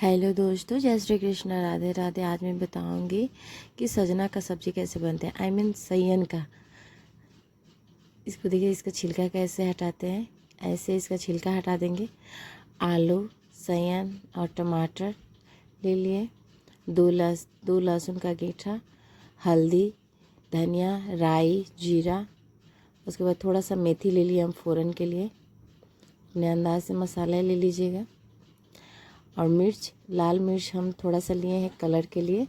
Hello दोस्तों, जय श्री कृष्ण, राधे राधे। आज मैं बताऊंगी कि सजना का सब्ज़ी कैसे बनते हैं। सैयन का। इसको देखिए, इसका छिलका कैसे हटाते हैं। ऐसे इसका छिलका हटा देंगे। आलू, सैयन और टमाटर ले लिए। दो लहसुन का गीठा, हल्दी, धनिया, राई, जीरा। उसके बाद थोड़ा सा मेथी ले लिए हम फ़ोरन के लिए। अपने अंदाज से मसाला ले लीजिएगा। और मिर्च, लाल मिर्च हम थोड़ा सा लिए हैं कलर के लिए,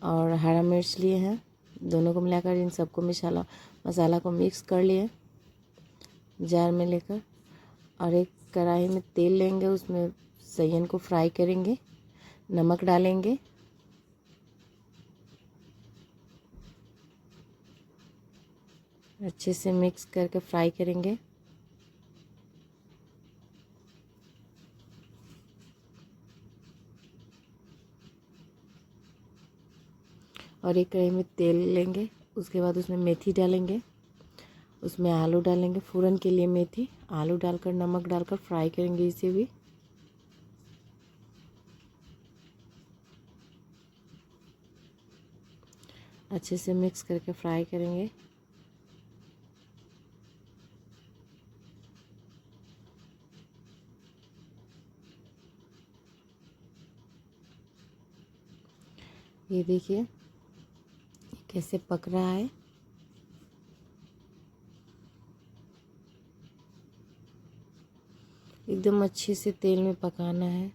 और हरा मिर्च लिए हैं। दोनों को मिलाकर इन सबको मसाला को मिक्स कर लिए जार में लेकर। और एक कढ़ाई में तेल लेंगे, उसमें सैयन को फ्राई करेंगे। नमक डालेंगे। अच्छे से मिक्स करके फ्राई करेंगे। और एक कढ़ाई में तेल लेंगे, उसके बाद उसमें मेथी डालेंगे। उसमें आलू डालेंगे फ़ोरन के लिए। मेथी, आलू डालकर नमक डालकर फ्राई करेंगे इसे भी। अच्छे से मिक्स करके फ्राई करेंगे। ये देखिए कैसे पक रहा है। एकदम अच्छे से तेल में पकाना है।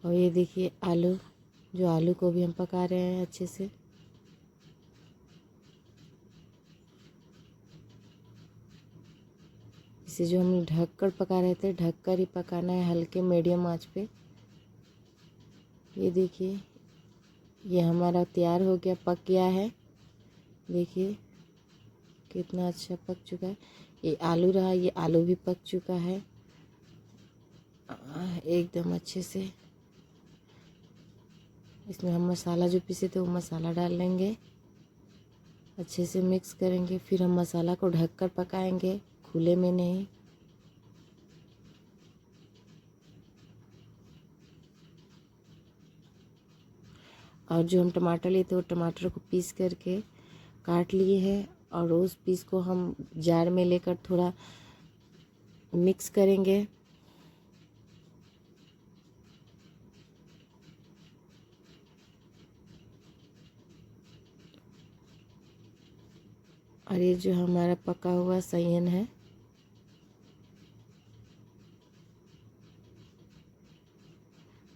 और ये देखिए आलू को भी हम पका रहे हैं अच्छे से। इसे जो हम ढक कर पका रहे थे, ढक कर ही पकाना है, हल्के मीडियम आंच पे। ये देखिए, ये हमारा तैयार हो गया, पक गया है। देखिए कितना अच्छा पक चुका है। ये आलू रहा, ये आलू भी पक चुका है एकदम अच्छे से। इसमें हम मसाला जो पीसे थे वो मसाला डाल लेंगे। अच्छे से मिक्स करेंगे। फिर हम मसाला को ढक कर पकाएंगे, खुले में नहीं। और जो हम टमाटर लिए थे वो टमाटर को पीस करके काट लिए हैं। और उस पीस को हम जार में लेकर थोड़ा मिक्स करेंगे। और ये जो हमारा पका हुआ सैयन है,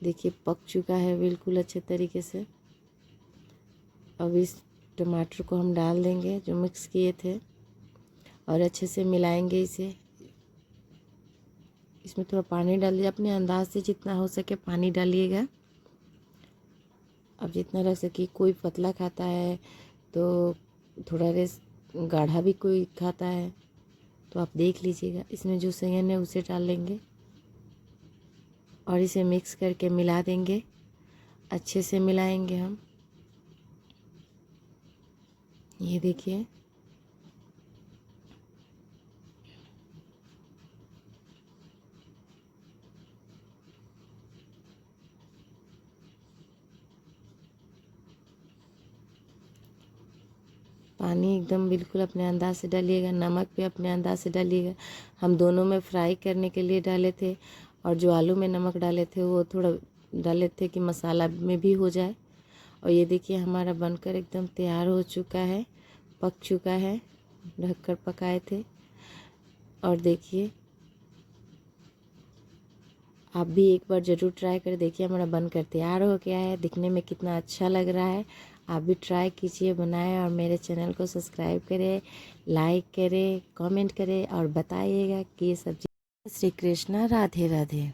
देखिए पक चुका है बिल्कुल अच्छे तरीके से। अब इस टमाटर को हम डाल देंगे जो मिक्स किए थे, और अच्छे से मिलाएंगे इसे। इसमें थोड़ा पानी डाल दीजिए, अपने अंदाज से जितना हो सके पानी डालिएगा। अब जितना रख सके, कोई पतला खाता है तो थोड़ा रेस गाढ़ा भी कोई खाता है, तो आप देख लीजिएगा। इसमें जो सैयन है उसे डाल लेंगे और इसे मिक्स करके मिला देंगे। अच्छे से मिलाएंगे हम। ये देखिए पानी एकदम बिल्कुल अपने अंदाज से डालिएगा। नमक भी अपने अंदाज से डालिएगा। हम दोनों में फ्राई करने के लिए डाले थे, और जो आलू में नमक डाले थे वो थोड़ा डाले थे कि मसाला में भी हो जाए। और ये देखिए हमारा बनकर एकदम तैयार हो चुका है, पक चुका है। ढककर पकाए थे। और देखिए आप भी एक बार ज़रूर ट्राई कर देखिए। हमारा बनकर तैयार हो गया है, दिखने में कितना अच्छा लग रहा है। आप भी ट्राई कीजिए, बनाएं, और मेरे चैनल को सब्सक्राइब करें, लाइक करें, कमेंट करें और बताइएगा कि ये सब्ज़ी। श्री कृष्णा, राधे राधे।